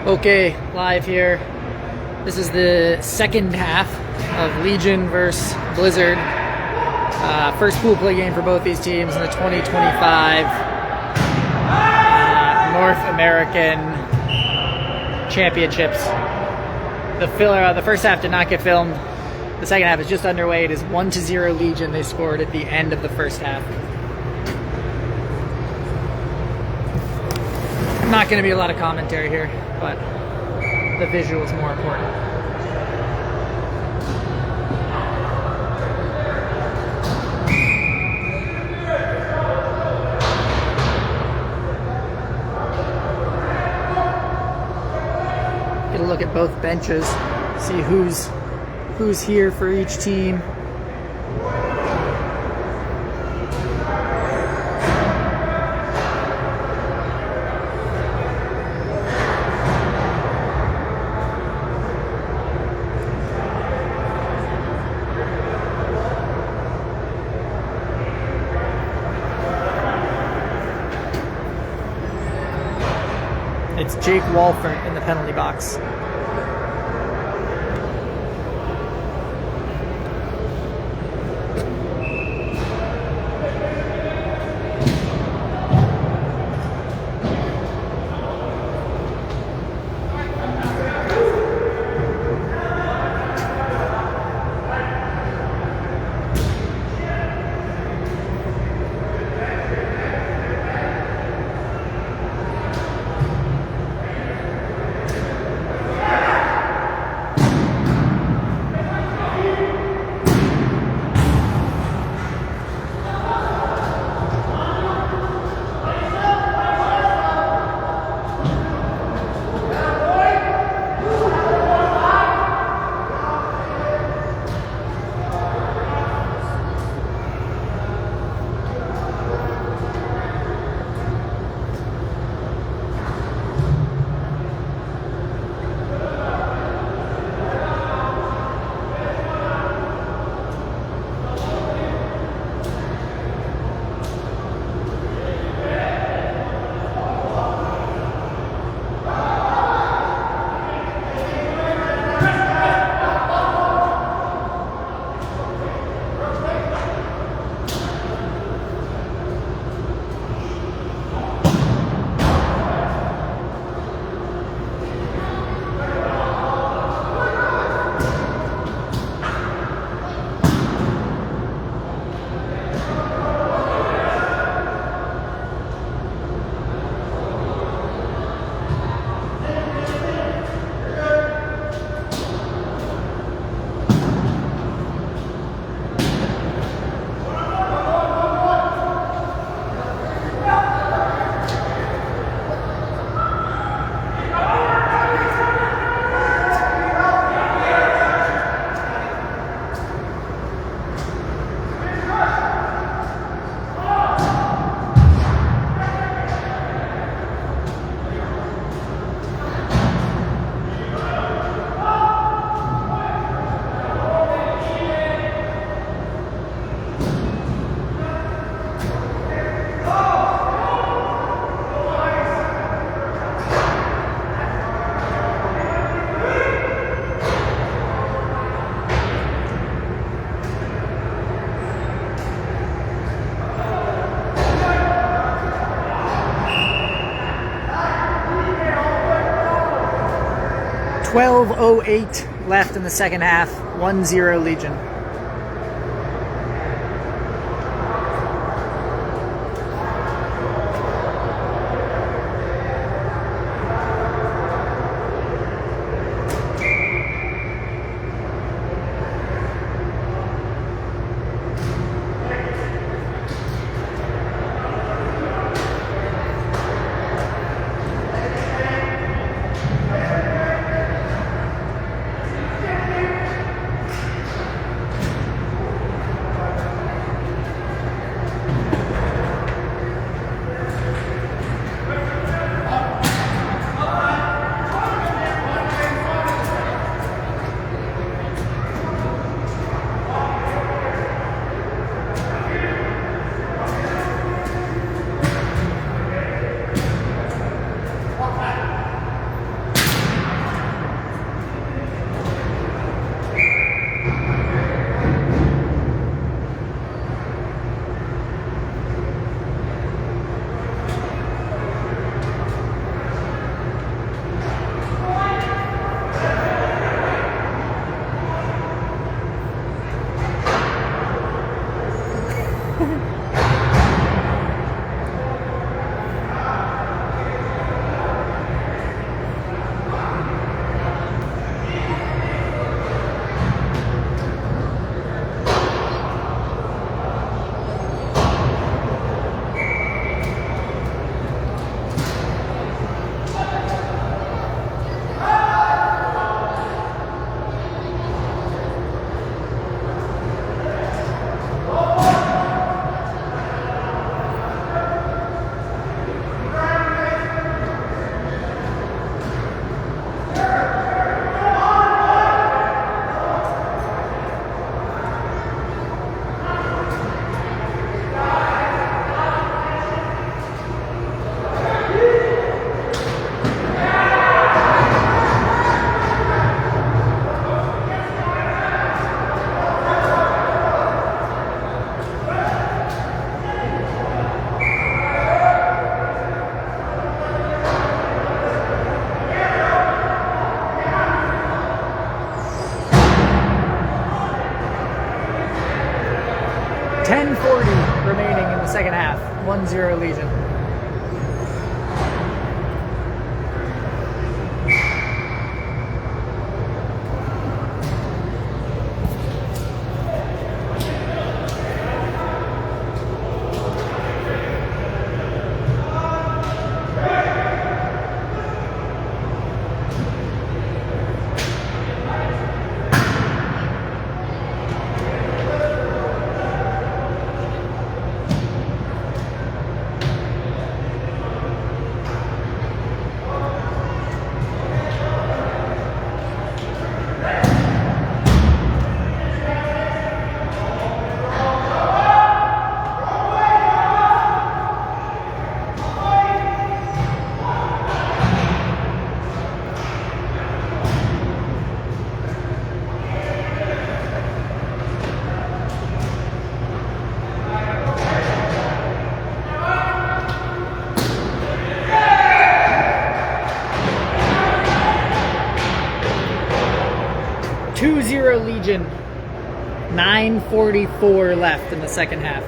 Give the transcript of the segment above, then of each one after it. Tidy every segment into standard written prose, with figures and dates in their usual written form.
Okay, live here. This is the second half of Legion versus Blizzard. First pool play game for both these teams in the 2025 North American Championships. The first half did not get filmed. The second half is just underway. It is 1-0 Legion. They scored at the end of the first half. Not going to be a lot of commentary here, but the visual is more important. Get a look at both benches, see who's here for each team. It's Jake Walford in the penalty box. .12:08 left in the second half, 1-0 Legion. second half. 1-0 Legion. Legion. 9:44 left in the second half.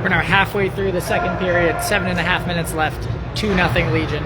We're now halfway through the second period, 7.5 minutes left, 2-0 Legion.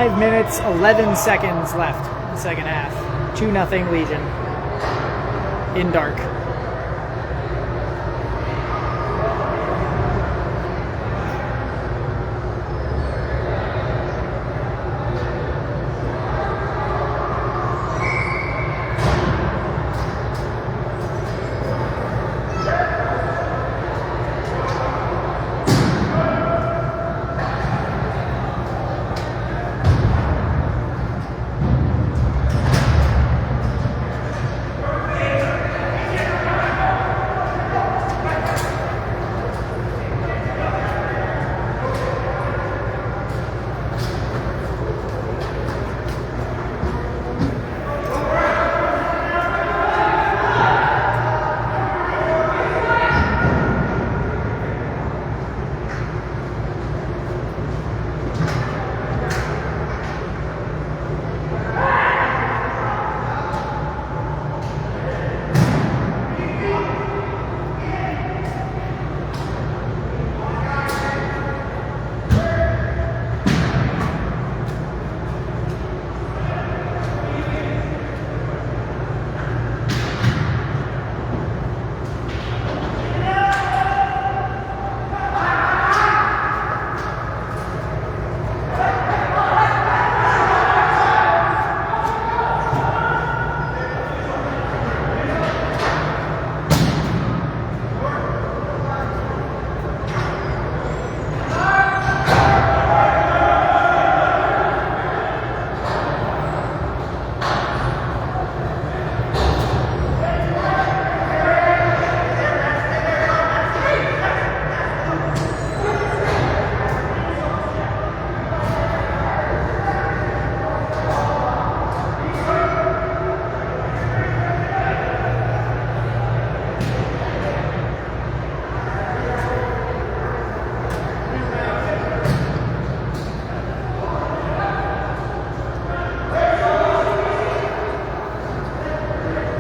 5 minutes, 11 seconds left in the second half. 2-0 Legion in dark.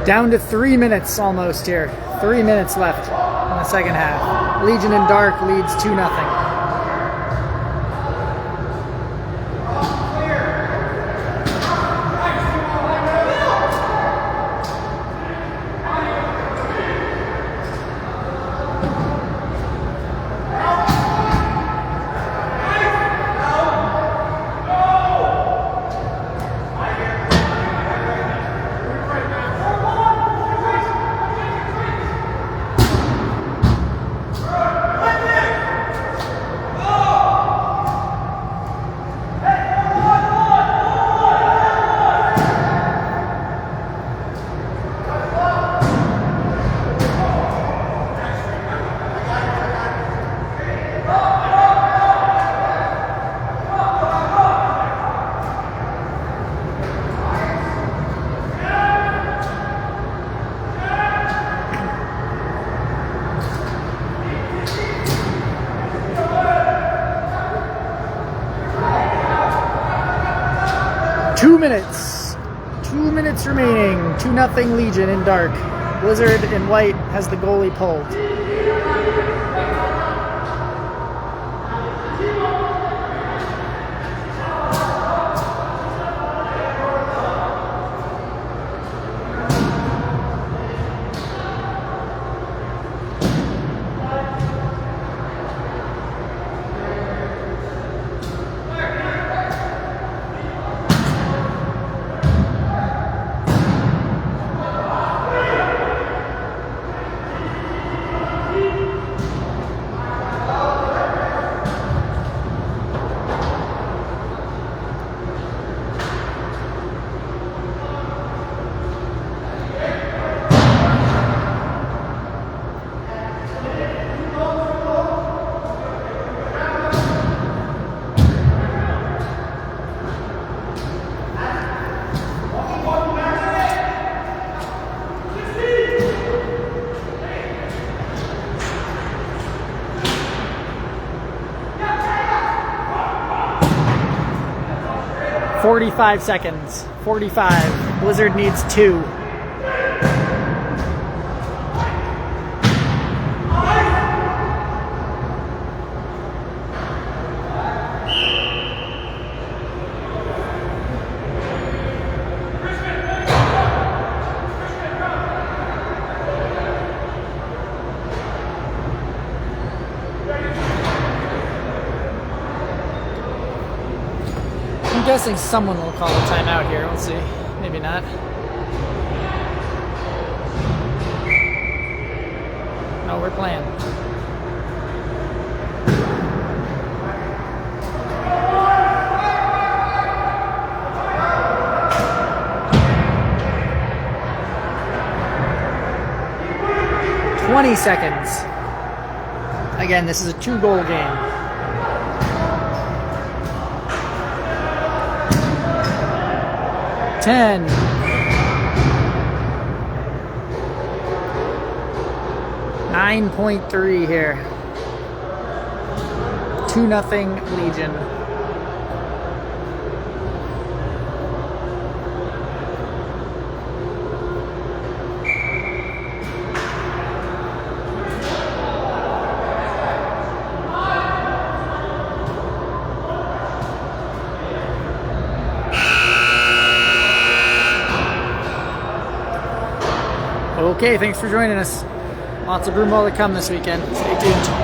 Down to 3 minutes almost here. 3 minutes left in the second half. Legion in dark leads 2-0. Two minutes remaining. 2-0 Legion in dark. Blizzard in white has the goalie pulled. 45 seconds. 45. Blizzard needs 2. I'm guessing someone will call a timeout here. Let's see. Maybe not. No, we're playing. "20 seconds. Again, this is a 2-goal game. "10. 9.3 here. 2-0 Legion. Okay, thanks for joining us. Lots of Broom Bowl to come this weekend. Stay tuned.